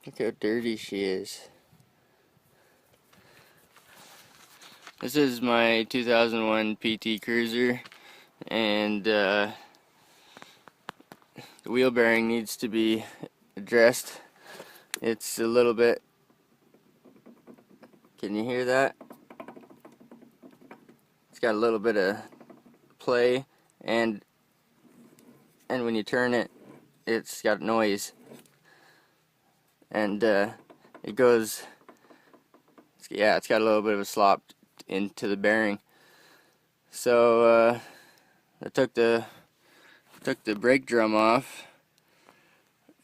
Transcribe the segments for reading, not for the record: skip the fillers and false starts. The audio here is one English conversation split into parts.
Look how dirty she is. This is my 2001 PT Cruiser, and the wheel bearing needs to be addressed. It's a little bit, can you hear that? It's got a little bit of play, and when you turn it, it's got noise. And it goes, yeah, it's got a little bit of a slop into the bearing. So I took the brake drum off,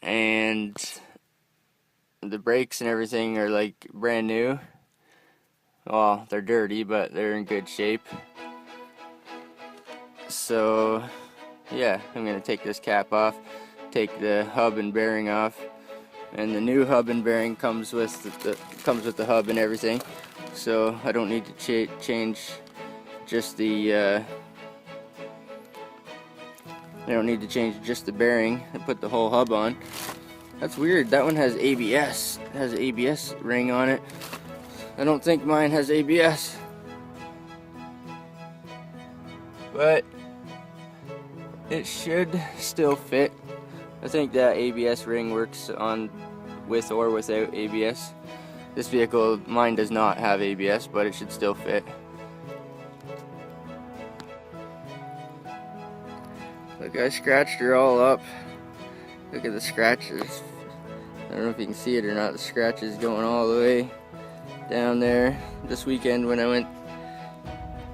and the brakes and everything are like brand new. Well, they're dirty, but they're in good shape. So yeah, I'm gonna take this cap off, take the hub and bearing off. And the new hub and bearing comes with the hub and everything, so I don't need to change just the bearing and put the whole hub on. That's weird. That one has ABS. It has an ABS ring on it. I don't think mine has ABS, but it should still fit. I think that ABS ring works on with or without ABS. This vehicle, mine does not have ABS, but it should still fit. Look, I scratched her all up. Look at the scratches. I don't know if you can see it or not. The scratches going all the way down there. This weekend when I went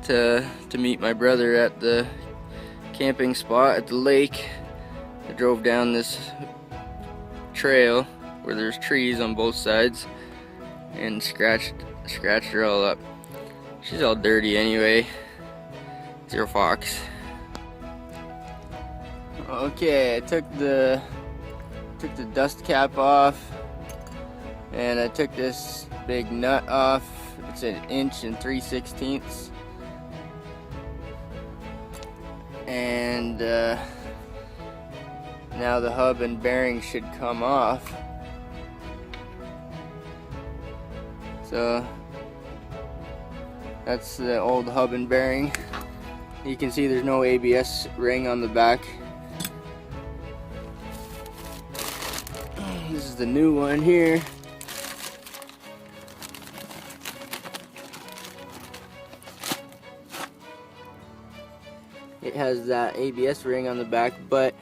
to meet my brother at the camping spot at the lake, I drove down this trail where there's trees on both sides and scratched her all up. She's all dirty anyway. Zero Fox. Okay, I took the dust cap off, and I took this big nut off. It's 1 inch and 3/16. And now the hub and bearing should come off. So that's the old hub and bearing. You can see there's no ABS ring on the back. This is the new one here. It has that ABS ring on the back, but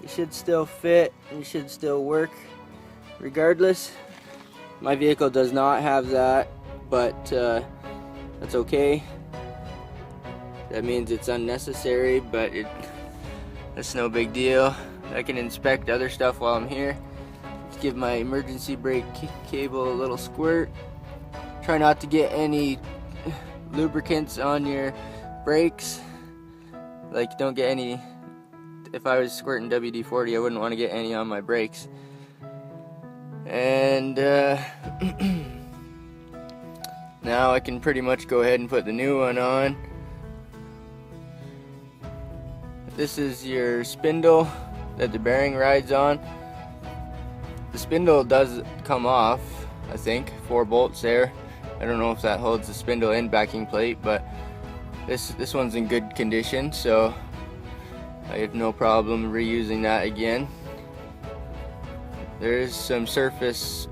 it should still fit and it should still work regardless. My vehicle does not have that, but that's okay. That means it's unnecessary, but that's no big deal. I can inspect other stuff while I'm here. Let's give my emergency brake cable a little squirt. Try not to get any lubricants on your brakes. Like, don't get any. If I was squirting WD-40, I wouldn't want to get any on my brakes. And now I can pretty much go ahead and put the new one on. This is your spindle that the bearing rides on. The spindle does come off, I think, 4 bolts there. I don't know if that holds the spindle and backing plate, but this one's in good condition, so I have no problem reusing that again. There is some surface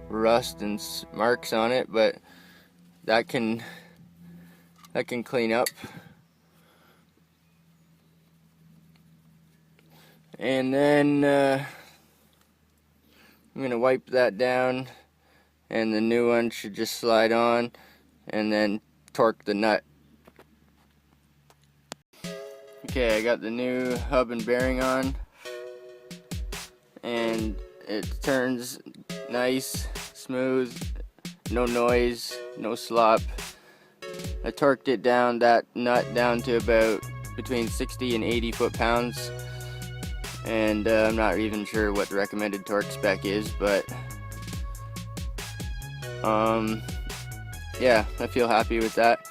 rust and marks on it, but that can clean up. And then I'm gonna wipe that down, and the new one should just slide on, and then torque the nut. Okay, I got the new hub and bearing on, and it turns nice, smooth, no noise, no slop. I torqued it down, that nut down to about between 60 and 80 foot-pounds, and I'm not even sure what the recommended torque spec is, but yeah, I feel happy with that.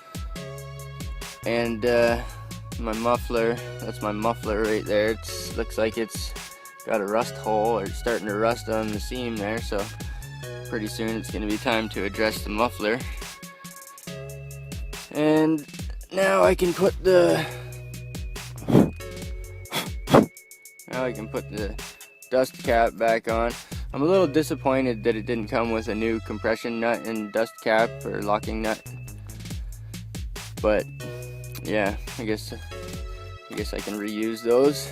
And my muffler, that's my muffler right there. It looks like it's got a rust hole, or starting to rust on the seam there, so pretty soon it's going to be time to address the muffler. And now I can put the dust cap back on. I'm a little disappointed that it didn't come with a new compression nut and dust cap or locking nut, but yeah, I guess I can reuse those.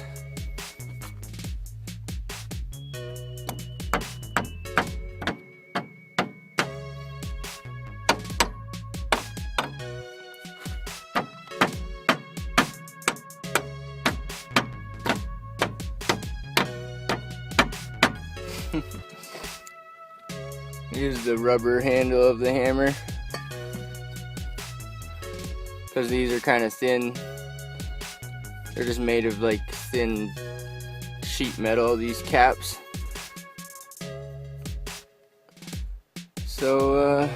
Use the rubber handle of the hammer because these are kind of thin. They're just made of like thin sheet metal, these caps. So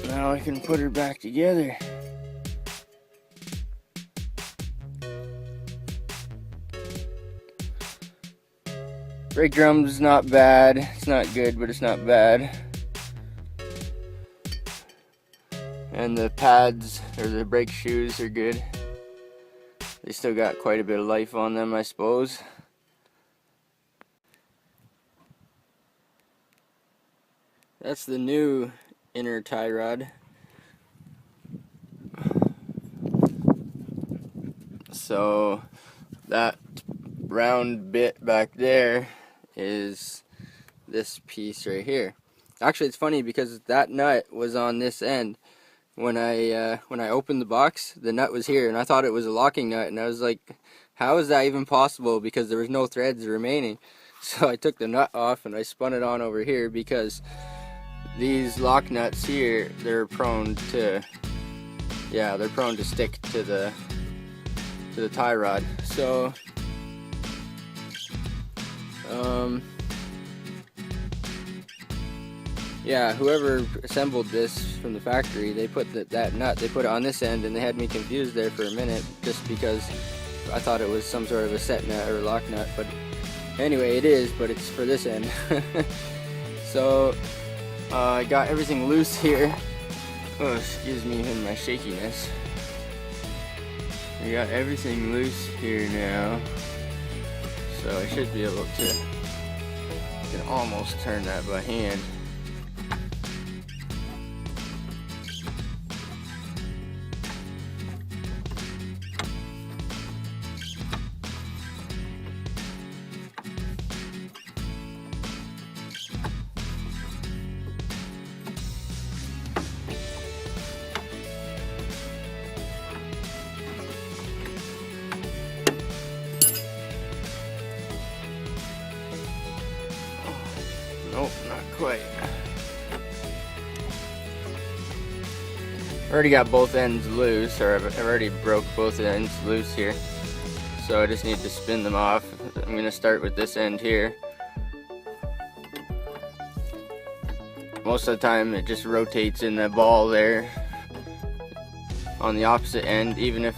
now I can put her back together. Brake drum's not bad. It's not good, but it's not bad. And the pads, or the brake shoes, are good. They still got quite a bit of life on them, I suppose. That's the new inner tie rod. So that round bit back there is this piece right here. Actually, it's funny because that nut was on this end. When I opened the box, the nut was here, and I thought it was a locking nut, and I was like, how is that even possible, because there was no threads remaining. So I took the nut off and I spun it on over here, because these lock nuts here, they're prone to stick to the tie rod. So yeah, whoever assembled this from the factory, they put that nut, they put it on this end, and they had me confused there for a minute, just because I thought it was some sort of a set nut or a lock nut. But anyway, it is, but it's for this end. So I got everything loose here. Oh, excuse me in my shakiness. I got everything loose here now, so I should be able to, I can almost turn that by hand. Nope, not quite. I already got both ends loose, or I've already broke both ends loose here. So I just need to spin them off. I'm going to start with this end here. Most of the time it just rotates in the ball there on the opposite end, even if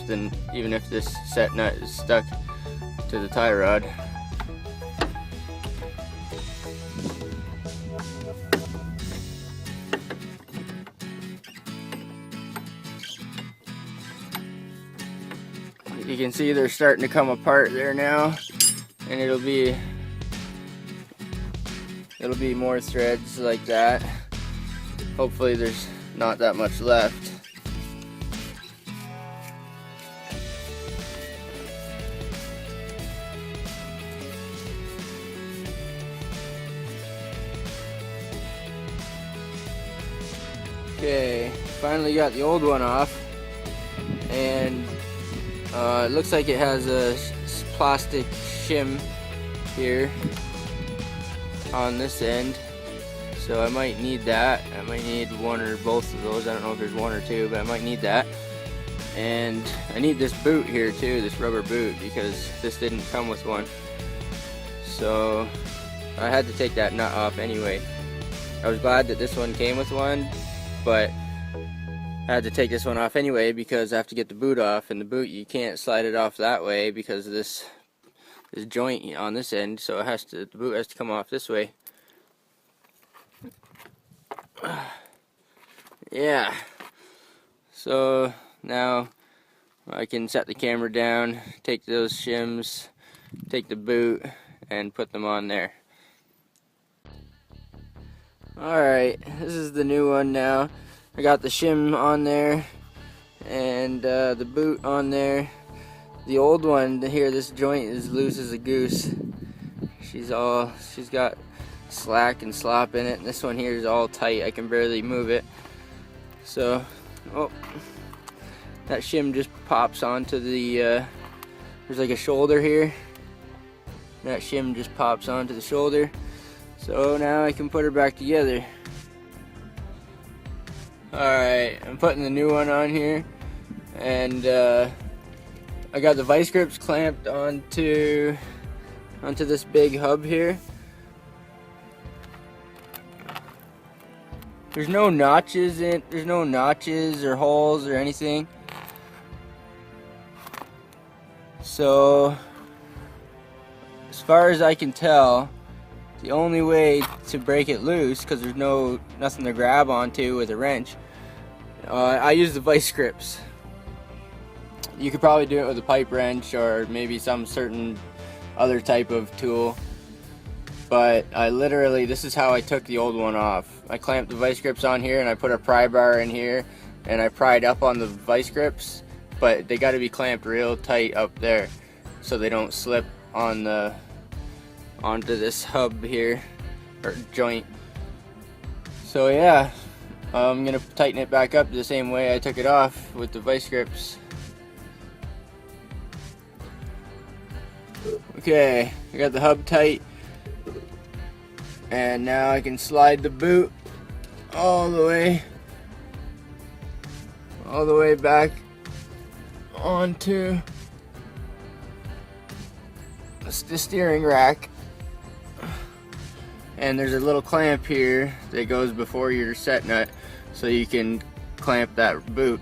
this set nut is stuck to the tie rod. You can see they're starting to come apart there now, and it'll be more threads like that. Hopefully there's not that much left. Okay, finally got the old one off, and it looks like it has a plastic shim here on this end, so I might need that. I might need one or both of those. I don't know if there's one or two, but I might need that. And I need this boot here too, this rubber boot, because this didn't come with one. So I had to take that nut off anyway. I was glad that this one came with one, but I had to take this one off anyway because I have to get the boot off, and the boot, you can't slide it off that way because this joint on this end, so the boot has to come off this way. Yeah. So now I can set the camera down, take those shims, take the boot, and put them on there. Alright, this is the new one now. I got the shim on there and the boot on there. The old one here, this joint is loose as a goose. She's got slack and slop in it, and this one here is all tight. I can barely move it. So, oh, that shim just pops onto the, there's like a shoulder here. That shim just pops onto the shoulder. So now I can put her back together. Alright, I'm putting the new one on here. And I got the vice grips clamped onto this big hub here. There's no notches or holes or anything. So, as far as I can tell, the only way to break it loose, because there's nothing to grab onto with a wrench, I use the vice grips. You could probably do it with a pipe wrench or maybe some certain other type of tool. But this is how I took the old one off. I clamped the vice grips on here and I put a pry bar in here and I pried up on the vice grips, but they got to be clamped real tight up there so they don't slip onto this hub here, or joint. So yeah, I'm gonna tighten it back up the same way I took it off with the vice grips. Okay, I got the hub tight, and now I can slide the boot all the way back onto the steering rack. And there's a little clamp here that goes before your set nut, so you can clamp that boot.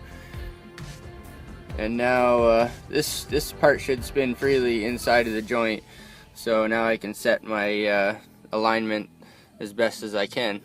And now this part should spin freely inside of the joint, so now I can set my alignment as best as I can.